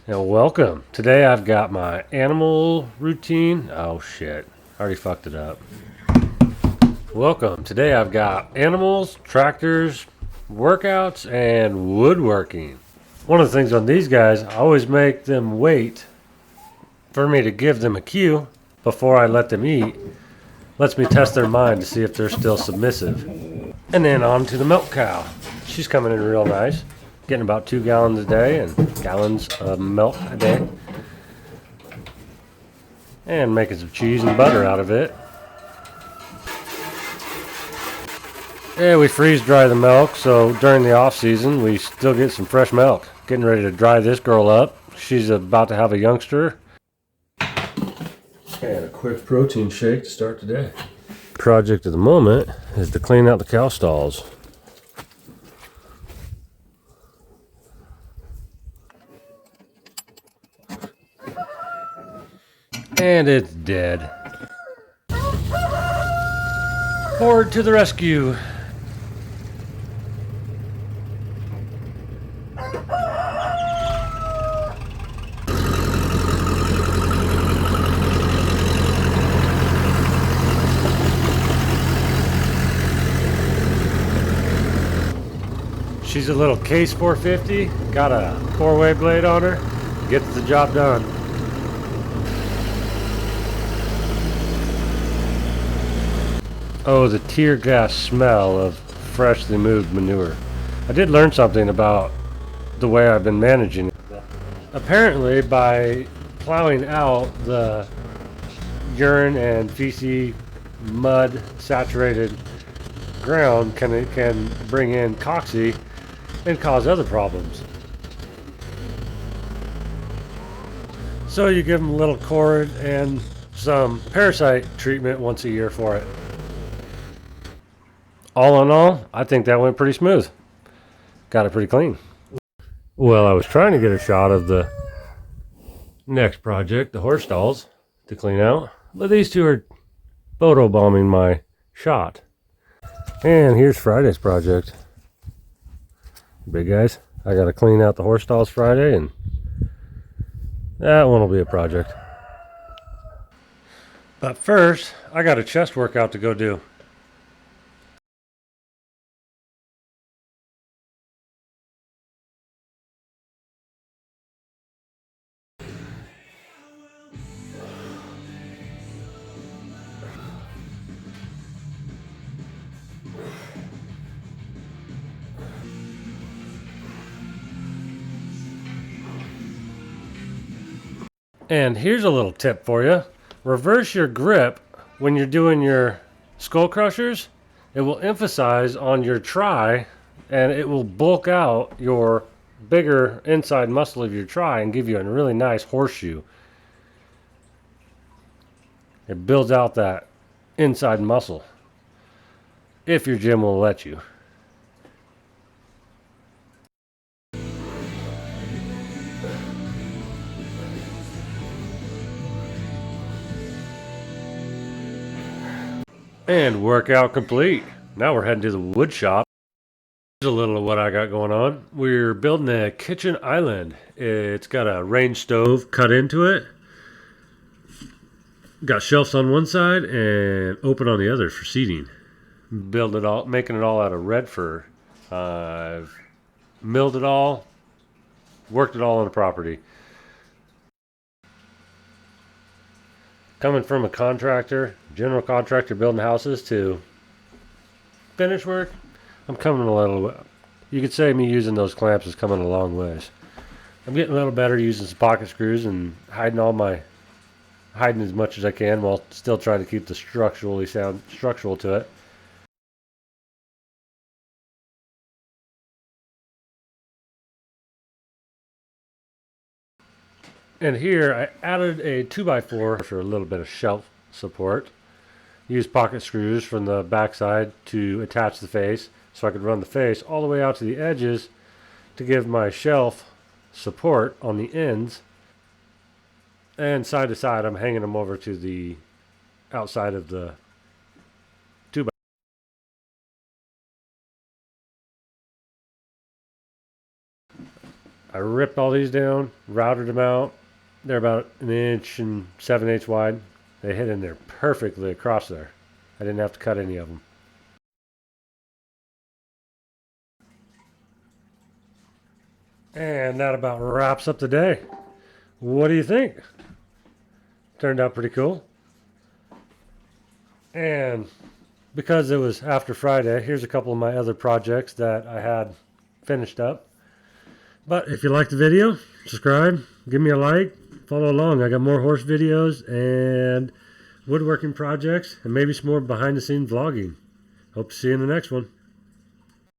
And welcome. Today I've got my animal routine. Oh shit. I already fucked it up. Welcome. Today I've got animals, tractors, workouts, and woodworking. One of the things on these guys, I always make them wait for me to give them a cue before I let them eat. Lets me test their mind to see if they're still submissive. And then on to the milk cow. She's coming in real nice. Getting about 2 gallons a day and gallons of milk a day. And making some cheese and butter out of it. Yeah, we freeze dry the milk, so during the off season we still get some fresh milk. Getting ready to dry this girl up. She's about to have a youngster. And a quick protein shake to start the day. Project of the moment is to clean out the cow stalls. And it's dead. Forward to the rescue. She's a little Case 450, got a 4-way blade on her, gets the job done. Oh, the tear gas smell of freshly moved manure. I did learn something about the way I've been managing it. Apparently, by plowing out the urine and feces, mud saturated ground can bring in cocci and cause other problems. So you give them a little cord and some parasite treatment once a year for it. All in all, I think that went pretty smooth. Got it pretty clean. Well, I was trying to get a shot of the next project, the horse stalls, to clean out, but these two are photo bombing my shot. And here's Friday's project. Big guys, I gotta clean out the horse stalls Friday, and that one will be a project. But first, I got a chest workout to go do. And here's a little tip for you. Reverse your grip when you're doing your skull crushers. It will emphasize on your tri and it will bulk out your bigger inside muscle of your tri and give you a really nice horseshoe. It builds out that inside muscle if your gym will let you. And workout complete. Now we're heading to the wood shop. Here's a little of what I got going on. We're building a kitchen island. It's got a range stove cut into it. Got shelves on one side and open on the other for seating. Build it all, making it all out of red fir. I've milled it all, worked it all on the property. Coming from a contractor, general contractor building houses to finish work, I'm coming a little, you could say me using those clamps is coming a long ways. I'm getting a little better using some pocket screws and hiding as much as I can while still trying to keep the structural to it. And here I added a 2x4 for a little bit of shelf support. Used pocket screws from the backside to attach the face so I could run the face all the way out to the edges to give my shelf support on the ends. And side to side I'm hanging them over to the outside of the 2x4. I ripped all these down, routed them out. They're about 1 7/8 wide. They hit in there perfectly across there. I didn't have to cut any of them. And that about wraps up the day. What do you think? Turned out pretty cool. And because it was after Friday, here's a couple of my other projects that I had finished up. But if you liked the video, subscribe, give me a like, follow along. I got more horse videos and woodworking projects and maybe some more behind the scenes vlogging. Hope to see you in the next one.